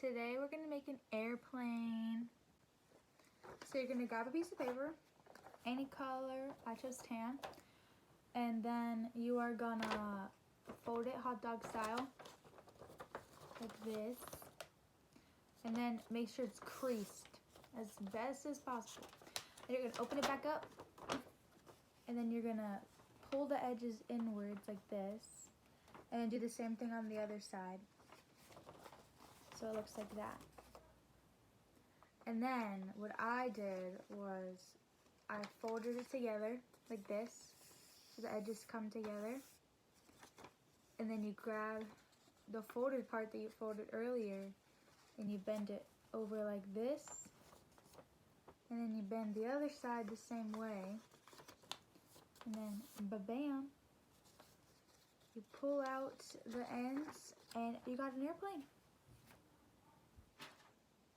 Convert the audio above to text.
today we're gonna make an airplane. So you're gonna grab a piece of paper, any color, I chose tan, and then you are gonna fold it hot dog style, like this, and then make sure it's creased as best as possible. And you're gonna open it back up, and then you're gonna pull the edges inwards like this, and then do the same thing on the other side. So it looks like that. And then what I did was I folded it together like this, so the edges come together. And then you grab the folded part that you folded earlier and you bend it over like this. And then you bend the other side the same way. And then ba-bam, you pull out the ends and you got an airplane.